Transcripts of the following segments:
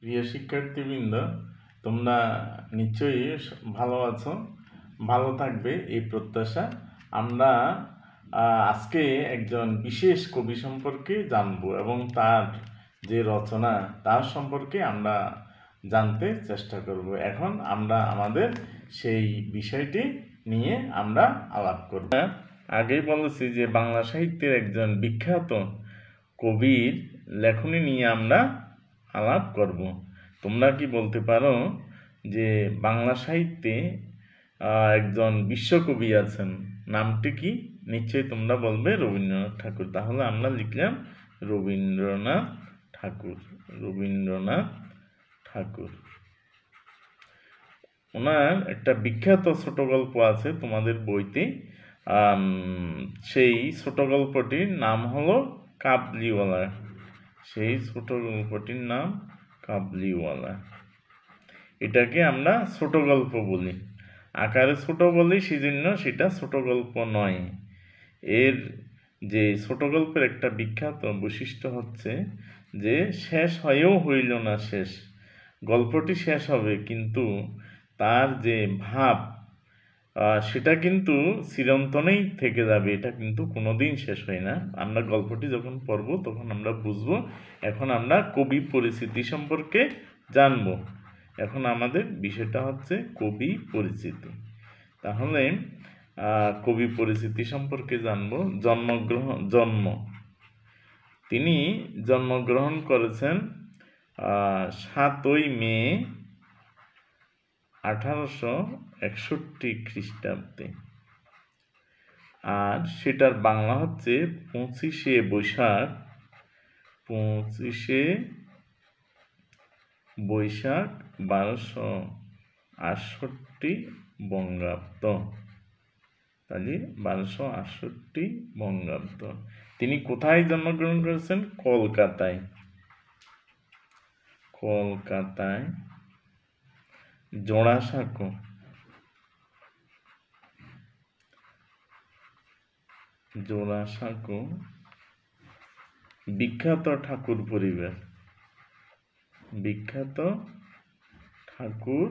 প্রিয় শিক্ষার্থীবৃন্দ, তোমরা নিশ্চয়ই ভালো আছো, ভালো থাকবে এই প্রত্যাশা। আমরা আজকে একজন বিশেষ কবি সম্পর্কে জানব এবং তার যে রচনা তার সম্পর্কে আমরা জানতে চেষ্টা করব। এখন আমরা আমাদের সেই বিষয়টি নিয়ে আমরা আলাপ করব। আগেই বলেছি যে বাংলা সাহিত্যের একজন বিখ্যাত কবির লেখনী নিয়ে আমরা আলাপ করব। তোমরা কি বলতে পারো যে বাংলা সাহিত্যে একজন বিশ্বকবি আছেন, নামটি কি? নিশ্চয়ই তোমরা বলবে রবীন্দ্রনাথ ঠাকুর। তাহলে আমরা লিখলাম রবীন্দ্রনাথ ঠাকুর। রবীন্দ্রনাথ ঠাকুর। ওনার একটা বিখ্যাত ছোট গল্প আছে তোমাদের বইতে। সেই ছোট গল্পটির নাম হলো কাবুলিওয়ালা। সেই ছোট গল্পটির নাম কাবুলিওয়ালা। এটাকে আমরা ছোট গল্প বলি, আকারে ছোট বলি, সেজন্য সেটা ছোট গল্প নয়। এর যে ছোট গল্পের একটা বিখ্যাত বৈশিষ্ট্য হচ্ছে যে শেষ হয়েও হইল না শেষ। গল্পটি শেষ হবে কিন্তু তার যে ভাব সেটা কিন্তু চিরন্তনেই থেকে যাবে, এটা কিন্তু কোনোদিন শেষ হয় না। আমরা গল্পটি যখন পড়ব তখন আমরা বুঝবো। এখন আমরা কবি পরিচিতি সম্পর্কে জানব। এখন আমাদের বিষয়টা হচ্ছে কবি পরিচিতি। তাহলে কবি পরিচিতি সম্পর্কে জানব। জন্ম তিনি জন্মগ্রহণ করেছেন 7ই মে 1861 খ্রিস্টাব্দে, আর সেটার বাংলা হচ্ছে 25শে বৈশাখ 1268 বঙ্গাব্দ। তাহলে 1268 বঙ্গাব্দ। তিনি কোথায় জন্মগ্রহণ করেছেন? কলকাতায়। কলকাতায় জোড়াসাঁকো। জোড়াসাঁকো বিখ্যাত ঠাকুর পরিবার। বিখ্যাত ঠাকুর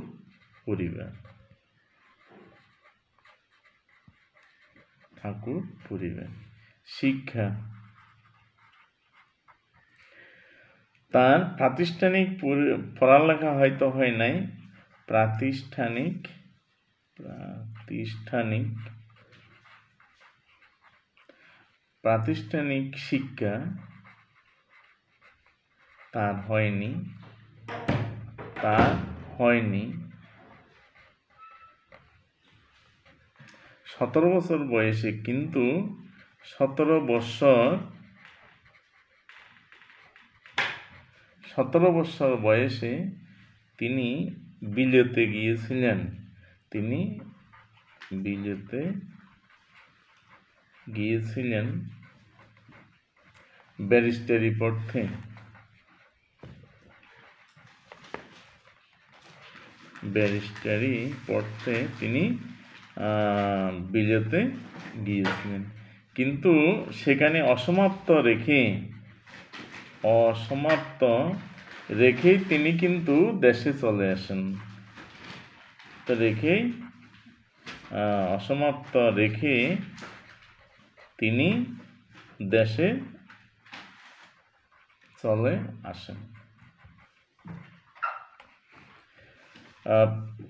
পরিবার। ঠাকুর পরিবার। শিক্ষা, তার প্রাতিষ্ঠানিক পড়ালেখা হয়তো হয় নাই। প্রাতিষ্ঠানিক শিক্ষা তার হয়নি। 17 বছর বয়সে, কিন্তু 17 বছর বয়সে তিনি বিলেতে গিয়েছিলেন। তিনি বিলেতে গিয়েছিলেন ব্যারিস্টারি পড়তে। তিনি বিলেতে গিয়েছিলেন, কিন্তু সেখানে অসমাপ্ত রেখেই তিনি কিন্তু দেশে চলে আসেন। অসমাপ্ত রেখে তিনি দেশে চলে আসেন।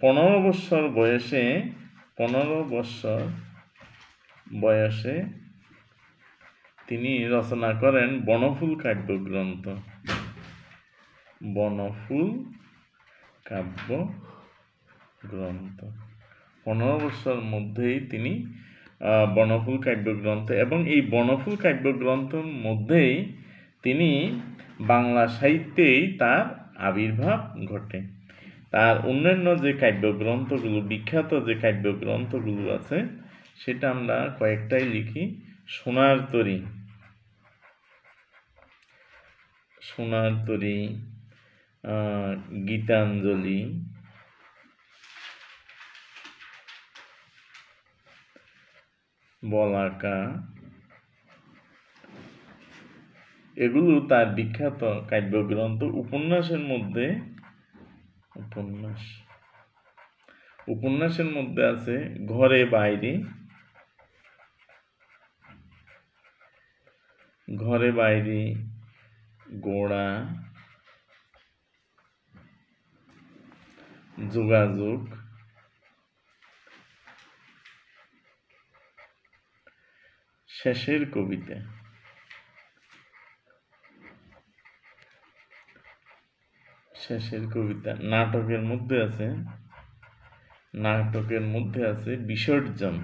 15 বছর বয়সে তিনি রচনা করেন বনফুল কাব্যগ্রন্থ। বনফুল কাব্যগ্রন্থ। 15 বছর মধ্যেই তিনি বনফুল কাব্যগ্রন্থ, এবং এই বনফুল কাব্যগ্রন্থের মধ্যেই তিনি বাংলা সাহিত্যেই তার আবির্ভাব ঘটে। তার অন্যান্য যে কাব্যগ্রন্থগুলো, বিখ্যাত যে কাব্যগ্রন্থগুলো আছে, সেটা আমরা কয়েকটাই লিখি। সোনার তরী, গীতাঞ্জলি, বলাকা, এগুলো তার বিখ্যাত কাব্যগ্রন্থ। উপন্যাসের মধ্যে আছে ঘরে বাইরে, গোড়া, যোগাযোগ, শেষের কবিতা। নাটকের মধ্যে আছে বিসর্জন।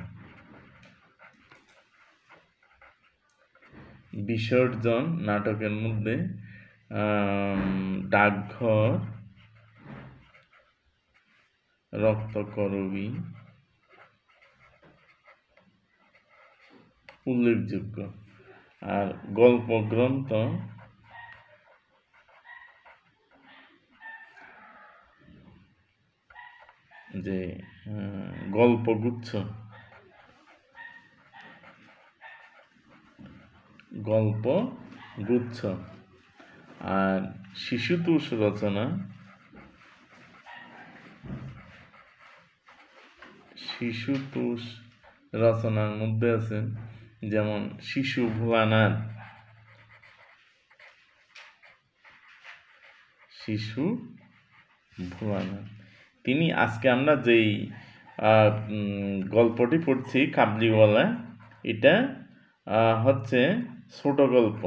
নাটকের মধ্যে ডাকঘর, রক্তকরবী উল্লেখযোগ্য। আর গল্প গ্রন্থ যে গল্পগুচ্ছ, আর শিশুতোষ রচনা, রচনার মধ্যে আছে যেমন শিশু ভোলানাথ, তিনি আজকে আমরা যেই গল্পটি পড়ছি কাবলিওয়ালা, এটা হচ্ছে ছোট গল্প।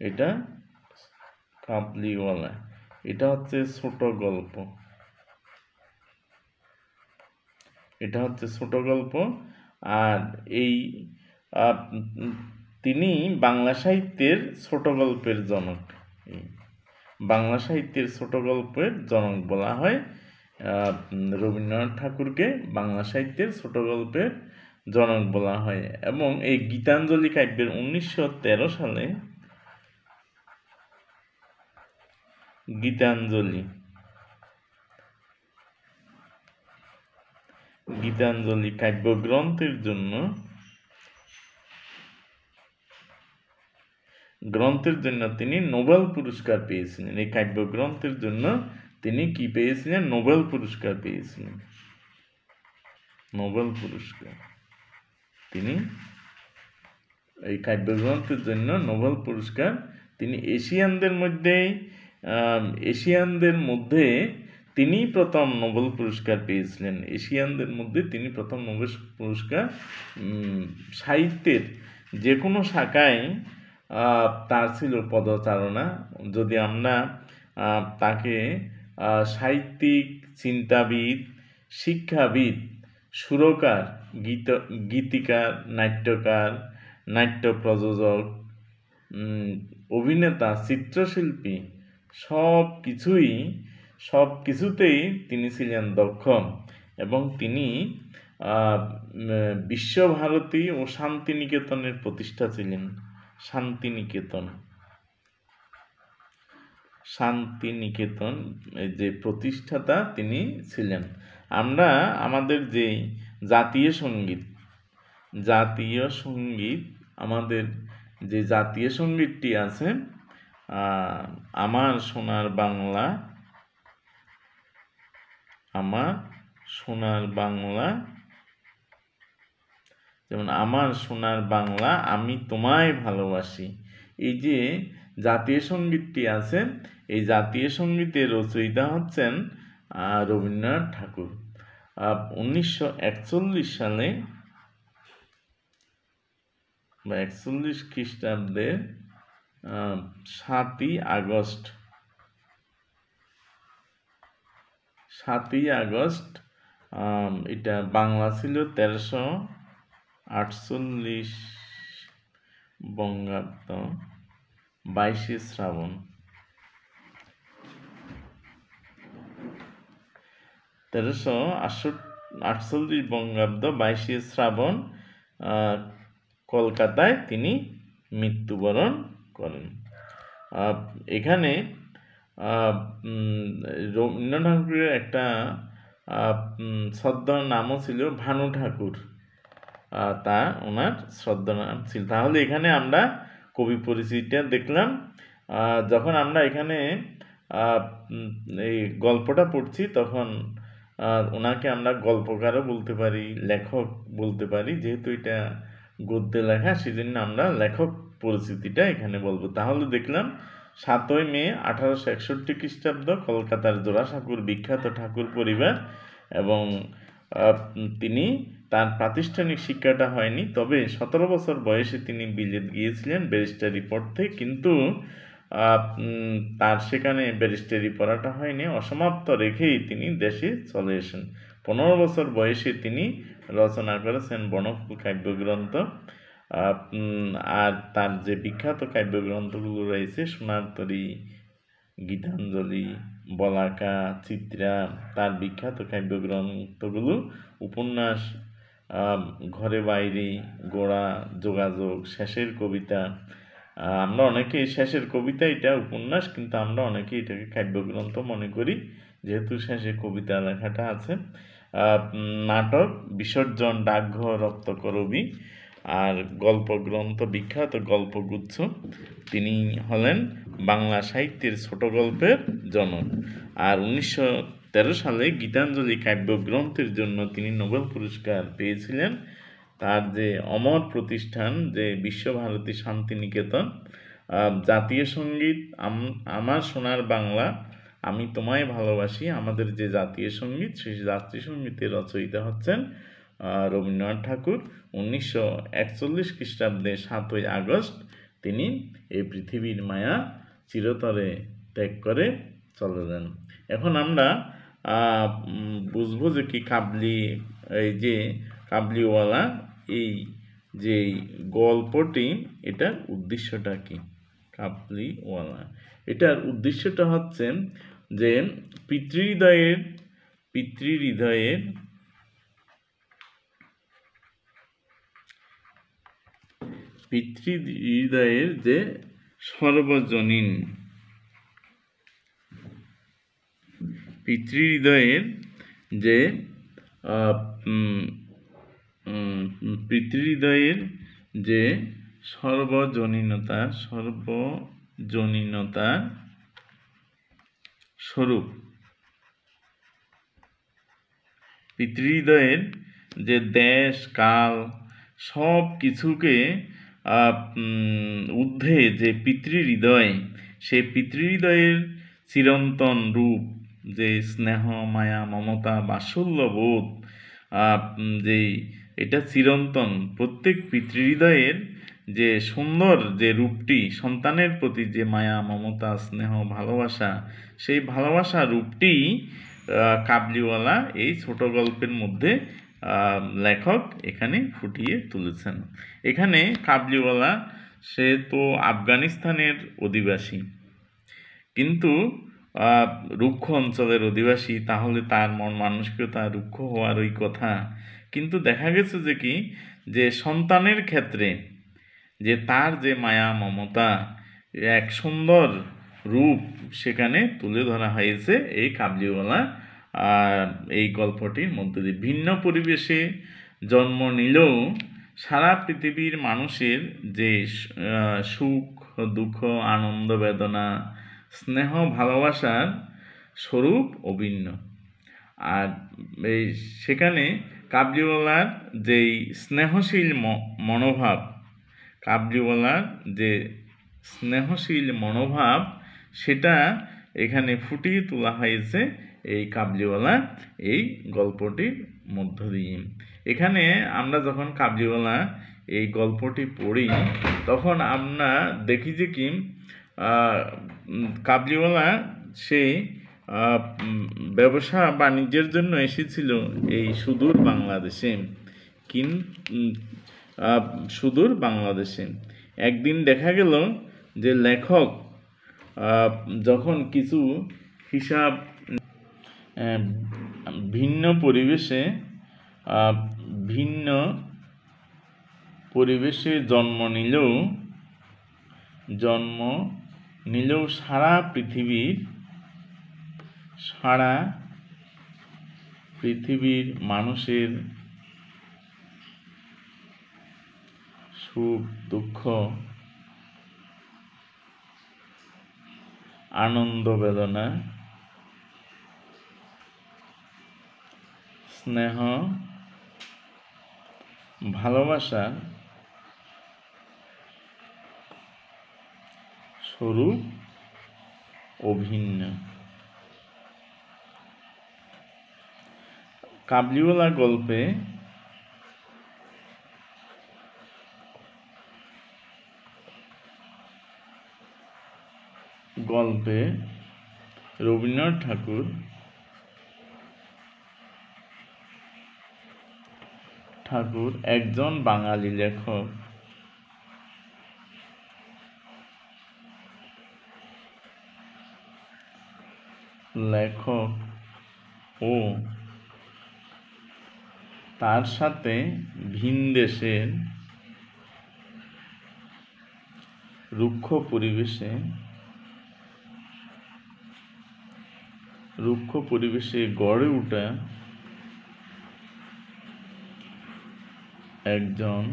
এটা কাবলিওয়ালা, এটা হচ্ছে ছোট গল্প। আর এই তিনি বাংলা সাহিত্যের ছোট গল্পের জনক। বলা হয় রবীন্দ্রনাথ ঠাকুরকে বাংলা সাহিত্যের ছোট গল্পের জনক বলা হয়। এবং এই গীতাঞ্জলি কাব্যের 1913 সালে গীতাঞ্জলি কাব্যগ্রন্থের জন্য তিনি নোবেল পুরস্কার পেয়েছিলেন। এই কাব্যগ্রন্থের জন্য তিনি কি পেয়েছিলেন? নোবেল পুরস্কার পেয়েছিলেন। তিনি এই কাব্যগ্রন্থের জন্য নোবেল পুরস্কার, তিনি এশিয়ানদের মধ্যে তিনি প্রথম নোবেল পুরস্কার পেয়েছিলেন। সাহিত্যের যে কোনো শাখায় তার ছিল পদচারণা। যদি আমরা তাকে সাহিত্যিক, চিন্তাবিদ, শিক্ষাবিদ, সুরকার, গীতিকার, নাট্যকার, নাট্য প্রযোজক, অভিনেতা, চিত্রশিল্পী, সব কিছুতেই তিনি ছিলেন দক্ষ। এবং তিনি বিশ্বভারতী ও শান্তিনিকেতনের প্রতিষ্ঠা ছিলেন। শান্তিনিকেতন যে প্রতিষ্ঠাতা তিনি ছিলেন। আমরা আমাদের যে জাতীয় সঙ্গীতটি আছে, আমার সোনার বাংলা আমি তোমায় ভালোবাসি। এই যে জাতীয় সঙ্গীতটি আছে, এই জাতীয় সঙ্গীতের রচয়িতা হচ্ছেন রবীন্দ্রনাথ ঠাকুর। 1941 সালে 41 খ্রিস্টাব্দে 7ই আগস্ট, এটা বাংলা ছিল 1348 বঙ্গাব্দ 22শে শ্রাবণ। 1348 বঙ্গাব্দ 22শে শ্রাবণ কলকাতায় তিনি মৃত্যুবরণ করেন। এখানে রবীন্দ্রনাথ ঠাকুরের একটা ছদ্মনাম নামও ছিল ভানু ঠাকুর, ওনার ছদ্মনাম ছিল। তাহলে এখানে আমরা কবি পরিচিতিটা দেখলাম। যখন আমরা এখানে এই গল্পটা পড়ছি তখন ওনাকে আমরা গল্পকারও বলতে পারি, লেখক বলতে পারি। যেহেতু এটা গদ্যে লেখা সেজন্য আমরা লেখক পরিচিতিটা এখানে বলবো। তাহলে দেখলাম 7ই মে 1861 খ্রিস্টাব্দ কলকাতার জোড়াসাঁকোর বিখ্যাত ঠাকুর পরিবার, এবং তিনি তার প্রাতিষ্ঠানিক শিক্ষাটা হয়নি, তবে 17 বছর বয়সে তিনি বিলেত গিয়েছিলেন ব্যারিস্টারি পড়তে, কিন্তু তার সেখানে ব্যারিস্টারি পড়াটা হয়নি, অসমাপ্ত রেখেই তিনি দেশে চলে আসেন। 15 বছর বয়সে তিনি রচনা করেছেন বনফুল কাব্যগ্রন্থ। আর তার যে বিখ্যাত কাব্যগ্রন্থগুলো রয়েছে সোনার তরী, গীতাঞ্জলি, বলাকা, চিত্রা, তার বিখ্যাত কাব্যগ্রন্থগুলো, উপন্যাস ঘরে বাইরে, গোড়া, যোগাযোগ, শেষের কবিতা। আমরা অনেকেই শেষের কবিতা এটা উপন্যাস, কিন্তু আমরা অনেকেই এটাকে কাব্যগ্রন্থ মনে করি যেহেতু শেষে কবিতা লেখাটা আছে। নাটক বিসর্জন, ডাকঘর, রক্তকরবী, আর গল্পগ্রন্থ বিখ্যাত গল্পগুচ্ছ। তিনি হলেন বাংলা সাহিত্যের ছোট গল্পের জনক। আর 1913 সালে গীতাঞ্জলি কাব্যগ্রন্থের জন্য তিনি নোবেল পুরস্কার পেয়েছিলেন। তার যে অমর প্রতিষ্ঠান যে বিশ্বভারতী শান্তিনিকেতন, জাতীয় সঙ্গীত আমার সোনার বাংলা, আমি তোমায় ভালোবাসি, আমাদের যে জাতীয় সঙ্গীত, সেই জাতীয় সঙ্গীতের রচয়িতা হচ্ছেন রবীন্দ্রনাথ ঠাকুর। 1941 খ্রিস্টাব্দে 7ই আগস্ট তিনি এই পৃথিবীর মায়া চিরতরে ত্যাগ করে চলে যান। এখন আমরা বুঝবো যে কি এই যে কাবলিওয়ালা, এই যে গল্পটি, এটার উদ্দেশ্যটা কি? কাবলিওয়ালা এটার উদ্দেশ্যটা হচ্ছে যে পিতৃহৃদয়ের যে সর্বজনীন, পিতৃহৃদয়ের যে সর্বজনীনতার স্বরূপ, পিতৃহৃদয়ের যে দেশ কাল সব কিছুকে ঊর্ধ্বে যে পিতৃহৃদয়, সেই পিতৃহৃদয়ের চিরন্তন রূপ, যে স্নেহ, মায়া, মমতা, বাৎসল্যবোধ, যে এটা চিরন্তন, প্রত্যেক পিতৃহৃদয়ের যে সুন্দর যে রূপটি, সন্তানের প্রতি যে মায়া, মমতা, স্নেহ, ভালোবাসা, সেই ভালোবাসা রূপটি কাবলিওয়ালা এই ছোট গল্পের মধ্যে লেখক এখানে ফুটিয়ে তুলেছেন। এখানে কাবলিওয়ালা সে তো আফগানিস্তানের অধিবাসী, কিন্তু রুক্ষ অঞ্চলের অধিবাসী, তাহলে তার মন মানসিকতা রুক্ষ হওয়ারই কথা। কিন্তু দেখা গেছে যে কি, যে সন্তানের ক্ষেত্রে যে তার যে মায়া মমতা, এক সুন্দর রূপ সেখানে তুলে ধরা হয়েছে এই কাবলিওয়ালা এই গল্পটির মধ্যে দিয়ে। ভিন্ন পরিবেশে জন্ম নিলেও সারা পৃথিবীর মানুষের যে সুখ দুঃখ, আনন্দ বেদনা, স্নেহ ভালোবাসার স্বরূপ অভিন্ন। আর এই সেখানে কাবলিওয়ালার যেই স্নেহশীল মনোভাব, কাবলিওয়ালার যে স্নেহশীল মনোভাব, সেটা এখানে ফুটিয়ে তোলা হয়েছে এই কাবলিওয়ালা এই গল্পটির মধ্য দিয়ে। এখানে আমরা যখন কাবলিওয়ালা এই গল্পটি পড়ি তখন আমরা দেখি যে কি কাবলিওয়ালা সে ব্যবসা বাণিজ্যের জন্য এসেছিল এই সুদূর বাংলাদেশে। একদিন দেখা গেল যে লেখক যখন কিছু হিসাব ভিন্ন পরিবেশে জন্ম নিলেও সারা পৃথিবীর মানুষের সুখ দুঃখ আনন্দ বেদনা, স্নেহ, ভালোবাসা স্বরূপ অভিন্ন। কাবলিওয়ালা গল্পে রবীন্দ্রনাথ ঠাকুর একজন বাঙালি লেখক। ও তার সাথে ভিনদেশের রুক্ষ পরিবেশে গড়ে ওঠা একজন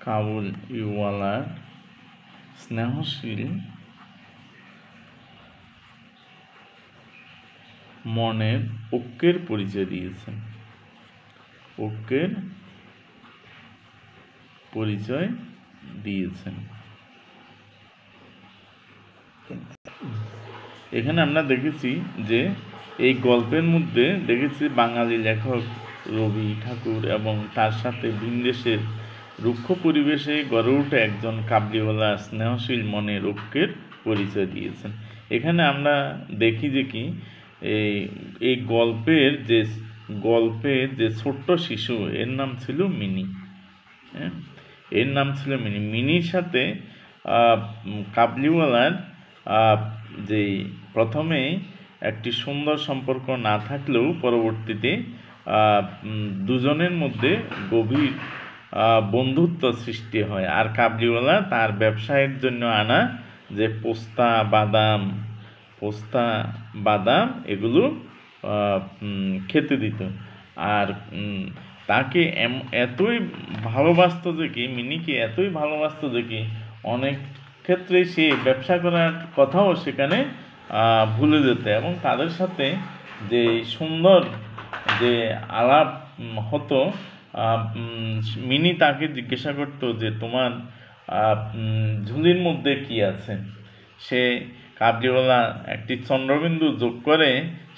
কাবুলিওয়ালার স্নেহশীল মনের ঐক্যের পরিচয় দিয়েছেন। এখানে আমরা দেখেছি যে এই গল্পের মধ্যে দেখেছি বাঙালি লেখক রবি ঠাকুর এবং তার সাথে ভিনদেশের রুক্ষ পরিবেশে গড়ে ওঠা একজন কাবলিওয়ালা স্নেহশীল মনের ঐক্যের পরিচয় দিয়েছেন। এখানে আমরা দেখি যে কি এই গল্পের যে ছোট্ট শিশু এর নাম ছিল মিনি। মিনির সাথে কাবলিওয়ালার যে প্রথমে একটি সুন্দর সম্পর্ক না থাকলেও পরবর্তীতে দুজনের মধ্যে গভীর বন্ধুত্ব সৃষ্টি হয়। আর কাবলিওয়ালা তার ব্যবসায়ের জন্য আনা যে পোস্তা বাদাম এগুলো খেতে দিত। আর তাকে এতই ভালোবাসতো যে কি মিনিকে এতই ভালোবাসতো যে কি অনেক ক্ষেত্রে সে ব্যবসা করার কথাও সেখানে ভুলে যেত এবং তাদের সাথে যে সুন্দর যে আলাপ হতো, মিনি তাকে জিজ্ঞাসা করতো যে তোমার ঝুলির মধ্যে কি আছে। সে কাবলিওয়ালা একটি চন্দ্রবিন্দু যোগ করে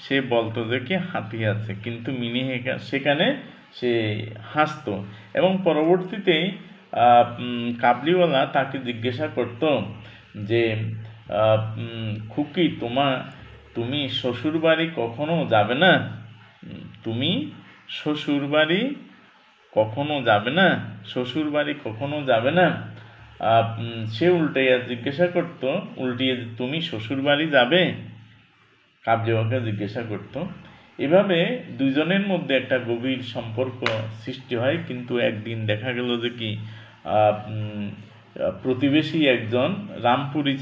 সে বলতো যে কি হাতি আছে, কিন্তু মিনি সেখানে সে হাসতো। এবং পরবর্তীতে কাবলিওয়ালা তাকে জিজ্ঞাসা করত যে খুকি তুমি শ্বশুরবাড়ি কখনো যাবে না? সে উল্টাইয়া জিজ্ঞাসা করত তুমি শ্বশুরবাড়ি যাবে? কাবলিওয়ালাকে জিজ্ঞাসা করত। এভাবে দুজনের মধ্যে একটা গভীর সম্পর্ক সৃষ্টি হয়। কিন্তু একদিন দেখা গেল যে কি প্রতিবেশী একজন রামপুরি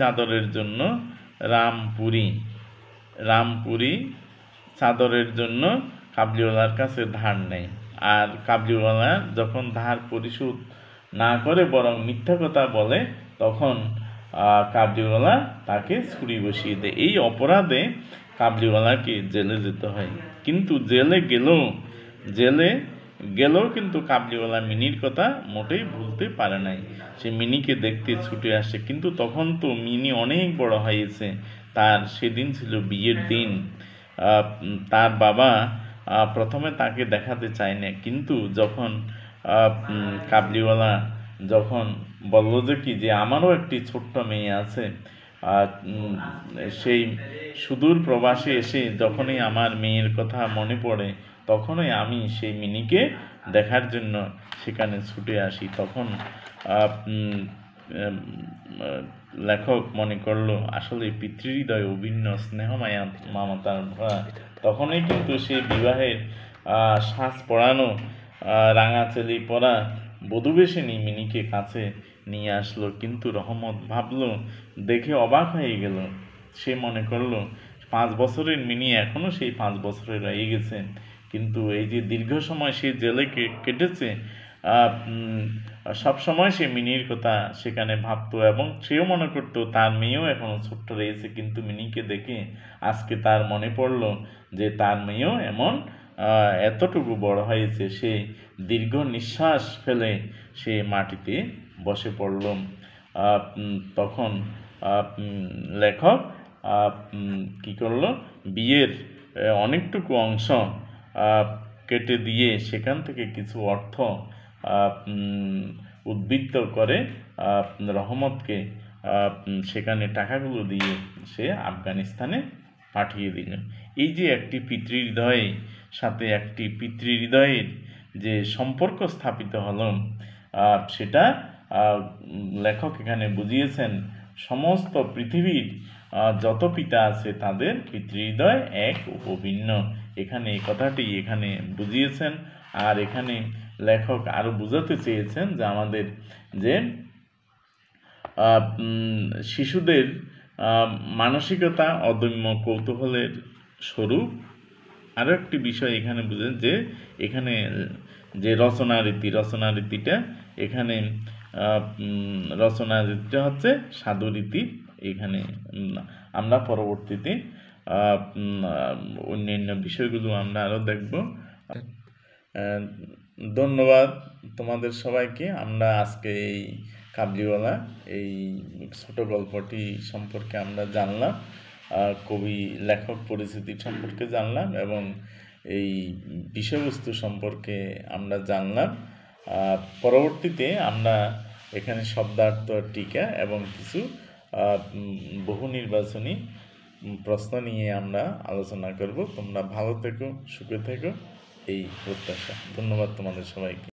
চাদরের জন্য কাবলিওয়ালার কাছে ধার নেয়। আর কাবলিওয়ালা যখন ধার পরিশোধ না করে বরং মিথ্যা কথা বলে, তখন কাবলিওয়ালা তাকে ছুরি বসিয়ে দেয়। এই অপরাধে কাবলিওয়ালাকে জেলে যেতে হয়। কিন্তু জেলে গেলেও কিন্তু কাবলিওয়ালা মিনির কথা মোটেই ভুলতে পারে নাই। সে মিনিকে দেখতে ছুটে আসে, কিন্তু তখন তো মিনি অনেক বড় হয়েছে। তার সেদিন ছিল বিয়ের দিন। তার বাবা প্রথমে তাকে দেখাতে চায় না, কিন্তু যখন কাবলিওয়ালা বলল যে কি যে আমারও একটি ছোট্ট মেয়ে আছে, সেই সুদূর প্রবাসে এসে যখনই আমার মেয়ের কথা মনে পড়ে তখনই আমি সেই মিনিকে দেখার জন্য সেখানে ছুটে আসি। তখন লেখক মনে করলো আসলে পিতৃহৃদয় অভিন্ন স্নেহ মমতার ভরা। তখনই কিন্তু সেই বিবাহের সাজ পরানো রাঙাচেলি পরা বধূবেশিনী মিনিকে কাছে নিয়ে আসলো। কিন্তু রহমত ভাবলো, দেখে অবাক হয়ে গেল। সে মনে করলো 5 বছরের মিনি এখনো সেই 5 বছরে রয়ে গেছে। কিন্তু এই যে দীর্ঘ সময় সে জেলে কেটেছে, সবসময় সে মিনির কথা সেখানে ভাবতো এবং সেও মনে করতো তার মেয়েও এখনও ছোট্ট রয়েছে, কিন্তু মিনিকে দেখে আজকে তার মনে পড়ল যে তার মেয়েও এমন এতটুকু বড় হয়েছে। সে দীর্ঘ নিঃশ্বাস ফেলে সে মাটিতে বসে পড়ল। তখন লেখক কী করলো, বিয়ের অনেকটুকু অংশ কেটে দিয়ে সেখান থেকে কিছু অর্থ উদ্বৃত্ত করে রহমতকে সেখানে টাকাগুলো দিয়ে সে আফগানিস্তানে পাঠিয়ে দিল। এই যে একটি পিতৃহৃদয়ের সাথে একটি পিতৃহৃদয়ের যে সম্পর্ক স্থাপিত হলো, সেটা লেখক এখানে বুঝিয়েছেন সমস্ত পৃথিবীর যত পিতা আছে তাদের পিতৃহৃদয় এক উপভিন্ন। এখানে এই কথাটি এখানে বুঝিয়েছেন। আর এখানে লেখক আরও বোঝাতে চেয়েছেন যে আমাদের যে শিশুদের মানসিকতা অদম্য কৌতূহলের স্বরূপ। আরও একটি বিষয় এখানে বুঝেন যে এখানে যে রচনারীতিটা এখানে রচনারীতিটা হচ্ছে সাধুরীতি। এখানে আমরা পরবর্তীতে অন্যান্য বিষয়গুলো আমরা আরও দেখব। ধন্যবাদ তোমাদের সবাইকে। আমরা আজকে এই কাবলিওয়ালা এই ছোট গল্পটি সম্পর্কে আমরা জানলাম, কবি লেখক পরিচিতি সম্পর্কে জানলাম এবং এই বিষয়বস্তু সম্পর্কে আমরা জানলাম। পরবর্তীতে আমরা এখানে শব্দার্থ, টিকা এবং কিছু বহু নির্বাচনী প্রশ্ন নিয়ে আমরা আলোচনা করব। তোমরা ভালো থেকো, সুখে থেকো, এই প্রত্যাশা। ধন্যবাদ তোমাদের সবাইকে।